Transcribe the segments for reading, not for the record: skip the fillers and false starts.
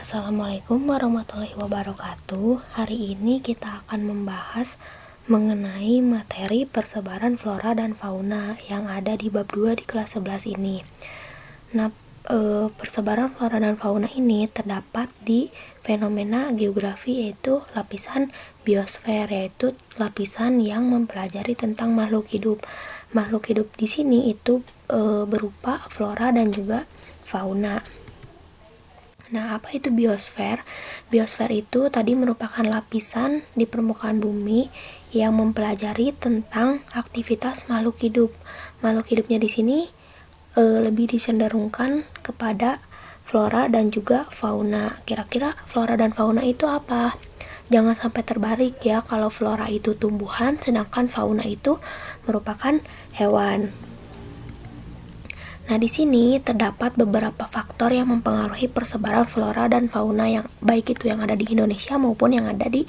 Assalamualaikum warahmatullahi wabarakatuh. Hari ini kita akan membahas mengenai materi persebaran flora dan fauna yang ada di bab 2 di kelas 11 ini. Nah, persebaran flora dan fauna ini terdapat di fenomena geografi, yaitu lapisan biosfer, yaitu lapisan yang mempelajari tentang makhluk hidup. Makhluk hidup di sini itu berupa flora dan juga fauna. Nah, apa itu biosfer? Biosfer itu tadi merupakan lapisan di permukaan bumi yang mempelajari tentang aktivitas makhluk hidup. Makhluk hidupnya di sini lebih dicenderungkan kepada flora dan juga fauna. Kira-kira flora dan fauna itu apa? Jangan sampai terbalik ya, kalau flora itu tumbuhan, sedangkan fauna itu merupakan hewan. Nah, di sini terdapat beberapa faktor yang mempengaruhi persebaran flora dan fauna, yang baik itu yang ada di Indonesia maupun yang ada di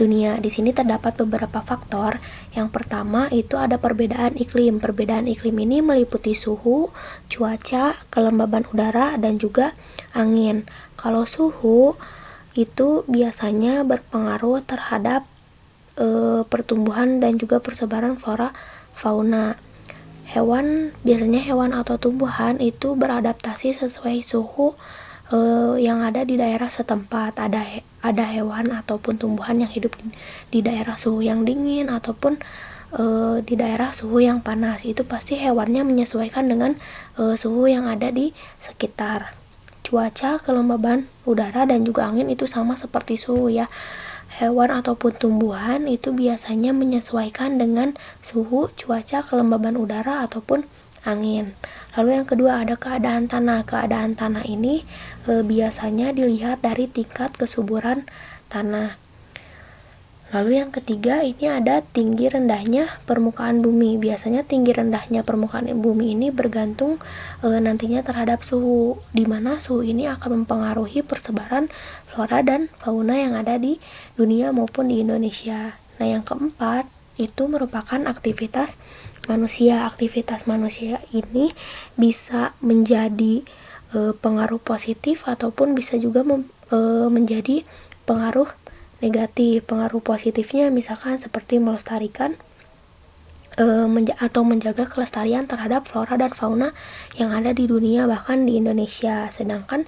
dunia. Di sini terdapat beberapa faktor. Yang pertama itu ada perbedaan iklim. Perbedaan iklim ini meliputi suhu, cuaca, kelembaban udara, dan juga angin. Kalau suhu itu biasanya berpengaruh terhadap pertumbuhan dan juga persebaran flora fauna. Biasanya hewan atau tumbuhan itu beradaptasi sesuai suhu yang ada di daerah setempat. Ada hewan ataupun tumbuhan yang hidup di daerah suhu yang dingin ataupun di daerah suhu yang panas. Itu pasti hewannya menyesuaikan dengan suhu yang ada di sekitar. Cuaca, kelembaban udara, dan juga angin itu sama seperti suhu ya. Hewan ataupun tumbuhan itu biasanya menyesuaikan dengan suhu, cuaca, kelembaban udara, ataupun angin. Lalu yang kedua ada keadaan tanah. Keadaan tanah ini biasanya dilihat dari tingkat kesuburan tanah. Lalu yang ketiga ini ada tinggi rendahnya permukaan bumi. Biasanya tinggi rendahnya permukaan bumi ini bergantung nantinya terhadap suhu, di mana suhu ini akan mempengaruhi persebaran flora dan fauna yang ada di dunia maupun di Indonesia. Nah, yang keempat itu merupakan aktivitas manusia. Aktivitas manusia ini bisa menjadi pengaruh positif ataupun bisa juga menjadi pengaruh negatif. Pengaruh positifnya misalkan seperti melestarikan atau menjaga kelestarian terhadap flora dan fauna yang ada di dunia, bahkan di Indonesia. Sedangkan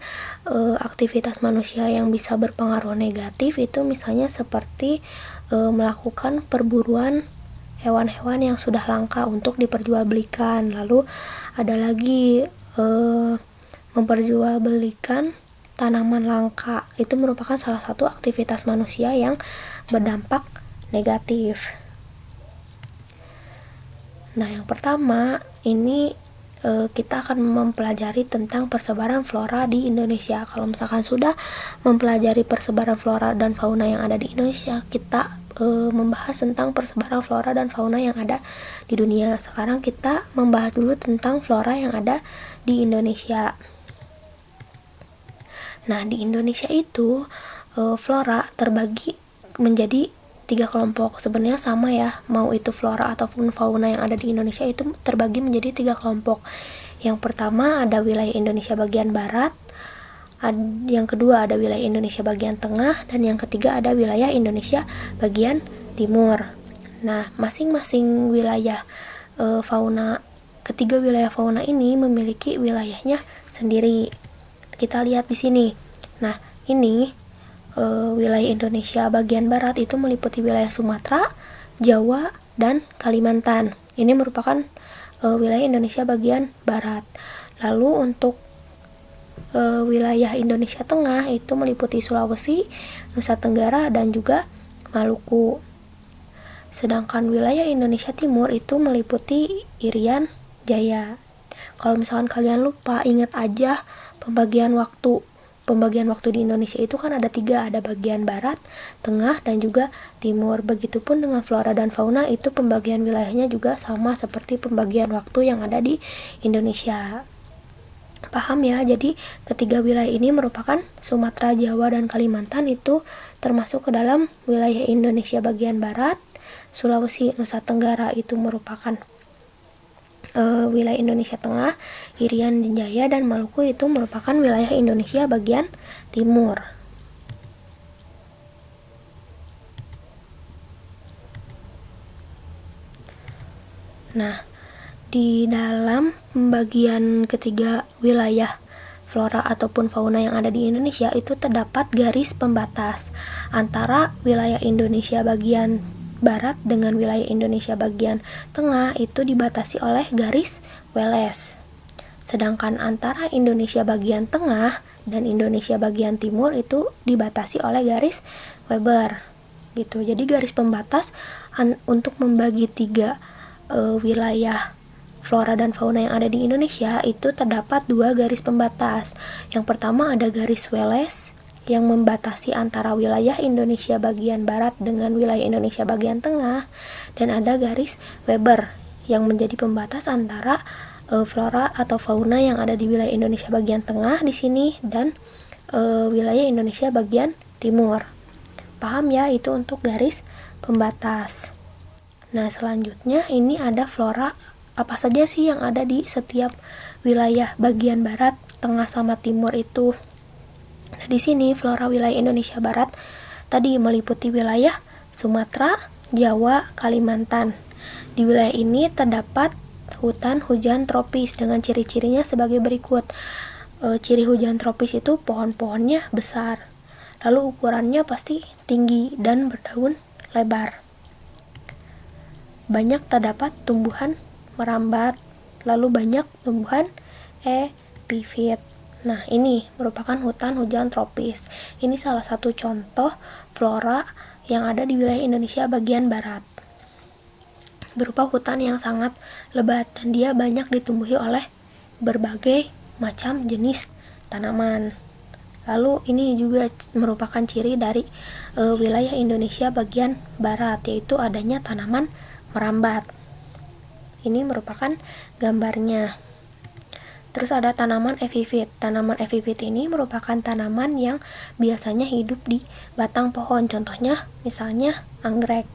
aktivitas manusia yang bisa berpengaruh negatif itu misalnya seperti melakukan perburuan hewan-hewan yang sudah langka untuk diperjualbelikan. Lalu ada lagi memperjualbelikan tanaman langka. Itu merupakan salah satu aktivitas manusia yang berdampak negatif. Nah, yang pertama ini kita akan mempelajari tentang persebaran flora di Indonesia. Kalau misalkan sudah mempelajari persebaran flora dan fauna yang ada di Indonesia, kita membahas tentang persebaran flora dan fauna yang ada di dunia. Sekarang kita membahas dulu tentang flora yang ada di Indonesia. Nah, di Indonesia itu flora terbagi menjadi 3 kelompok. Sebenarnya sama ya, mau itu flora ataupun fauna yang ada di Indonesia itu terbagi menjadi 3 kelompok. Yang pertama ada wilayah Indonesia bagian barat, yang kedua ada wilayah Indonesia bagian tengah, dan yang ketiga ada wilayah Indonesia bagian timur. Nah, masing-masing wilayah ketiga wilayah fauna ini memiliki wilayahnya sendiri. Kita lihat di sini. Nah, ini wilayah Indonesia bagian barat itu meliputi wilayah Sumatera, Jawa, dan Kalimantan. Ini merupakan wilayah Indonesia bagian barat. Lalu untuk wilayah Indonesia tengah itu meliputi Sulawesi, Nusa Tenggara, dan juga Maluku. Sedangkan wilayah Indonesia timur itu meliputi Irian Jaya. Kalau misalkan kalian lupa, ingat aja pembagian waktu di Indonesia itu kan ada 3, ada bagian barat, tengah, dan juga timur. Begitupun dengan flora dan fauna itu pembagian wilayahnya juga sama seperti pembagian waktu yang ada di Indonesia. Paham ya? Jadi ketiga wilayah ini merupakan Sumatera, Jawa, dan Kalimantan itu termasuk ke dalam wilayah Indonesia bagian barat. Sulawesi, Nusa Tenggara itu merupakan wilayah Indonesia Tengah, Irian Jaya, dan Maluku itu merupakan wilayah Indonesia bagian timur. Nah, di dalam pembagian ketiga wilayah flora ataupun fauna yang ada di Indonesia itu terdapat garis pembatas antara wilayah Indonesia bagian barat dengan wilayah Indonesia bagian tengah itu dibatasi oleh garis Wallace. Sedangkan antara Indonesia bagian tengah dan Indonesia bagian timur itu dibatasi oleh garis Weber. Gitu. Jadi garis pembatas untuk membagi tiga wilayah flora dan fauna yang ada di Indonesia itu terdapat dua garis pembatas. Yang pertama ada garis Wallace yang membatasi antara wilayah Indonesia bagian barat dengan wilayah Indonesia bagian tengah, dan ada garis Weber yang menjadi pembatas antara flora atau fauna yang ada di wilayah Indonesia bagian tengah di sini dan wilayah Indonesia bagian timur. Paham ya, itu untuk garis pembatas. Nah, selanjutnya ini ada flora apa saja sih yang ada di setiap wilayah bagian barat, tengah sama timur itu. Nah, di sini flora wilayah Indonesia Barat tadi meliputi wilayah Sumatera, Jawa, Kalimantan. Di wilayah ini terdapat hutan hujan tropis dengan ciri-cirinya sebagai berikut. Ciri hujan tropis itu pohon-pohonnya besar, lalu ukurannya pasti tinggi dan berdaun lebar. Banyak terdapat tumbuhan merambat, lalu banyak tumbuhan epifit. Nah, ini merupakan hutan hujan tropis. Ini salah satu contoh flora yang ada di wilayah Indonesia bagian barat. Berupa hutan yang sangat lebat dan dia banyak ditumbuhi oleh berbagai macam jenis tanaman. Lalu ini juga merupakan ciri dari wilayah Indonesia bagian barat, yaitu adanya tanaman merambat. Ini merupakan gambarnya. Terus ada tanaman epifit. Tanaman epifit ini merupakan tanaman yang biasanya hidup di batang pohon. Contohnya misalnya anggrek.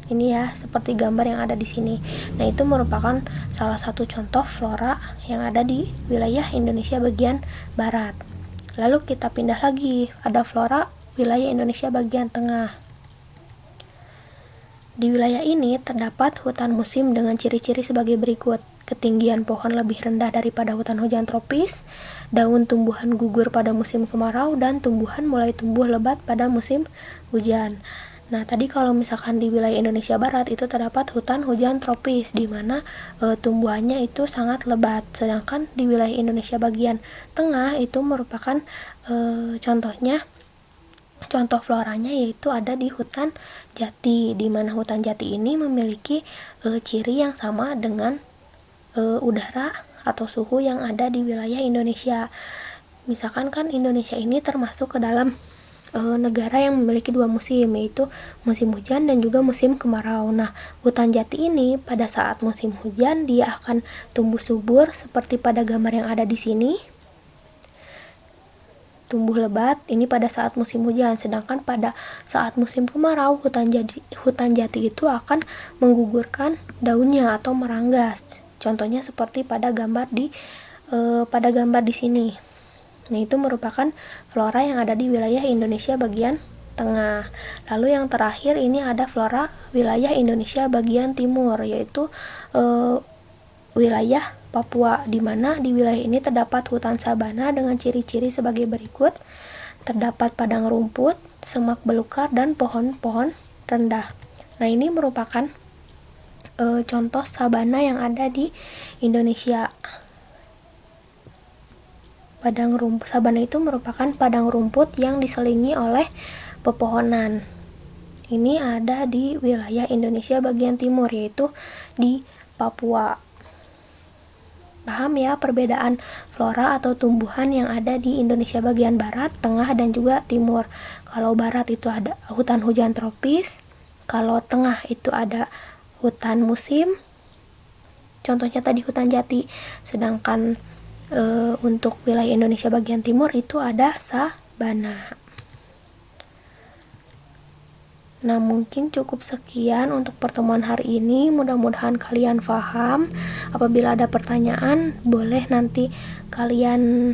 Ini ya, seperti gambar yang ada di sini. Nah, itu merupakan salah satu contoh flora yang ada di wilayah Indonesia bagian barat. Lalu kita pindah lagi, ada flora wilayah Indonesia bagian tengah. Di wilayah ini terdapat hutan musim dengan ciri-ciri sebagai berikut. Ketinggian pohon lebih rendah daripada hutan hujan tropis, daun tumbuhan gugur pada musim kemarau, dan tumbuhan mulai tumbuh lebat pada musim hujan. Nah, tadi kalau misalkan di wilayah Indonesia Barat itu terdapat hutan hujan tropis di mana tumbuhannya itu sangat lebat. Sedangkan di wilayah Indonesia bagian tengah itu merupakan contoh floranya yaitu ada di hutan jati, di mana hutan jati ini memiliki ciri yang sama dengan udara atau suhu yang ada di wilayah Indonesia. Misalkan kan Indonesia ini termasuk ke dalam negara yang memiliki dua musim, yaitu musim hujan dan juga musim kemarau. Nah, hutan jati ini pada saat musim hujan dia akan tumbuh subur seperti pada gambar yang ada di sini. Tumbuh lebat ini pada saat musim hujan, sedangkan pada saat musim kemarau hutan jati itu akan menggugurkan daunnya atau meranggas. Contohnya seperti pada gambar di sini. Nah, itu merupakan flora yang ada di wilayah Indonesia bagian tengah. Lalu yang terakhir ini ada flora wilayah Indonesia bagian timur, yaitu wilayah Papua, di mana di wilayah ini terdapat hutan sabana dengan ciri-ciri sebagai berikut. Terdapat padang rumput, semak belukar, dan pohon-pohon rendah. Nah, ini merupakan contoh sabana yang ada di Indonesia. Sabana itu merupakan padang rumput yang diselingi oleh pepohonan. Ini ada di wilayah Indonesia bagian timur, yaitu di Papua. Paham ya perbedaan flora atau tumbuhan yang ada di Indonesia bagian barat, tengah, dan juga timur. Kalau barat itu ada hutan hujan tropis, kalau tengah itu ada hutan musim, contohnya tadi hutan jati. Sedangkan untuk wilayah Indonesia bagian timur itu ada sabana. Nah, mungkin cukup sekian untuk pertemuan hari ini. Mudah-mudahan kalian paham. Apabila ada pertanyaan, boleh nanti kalian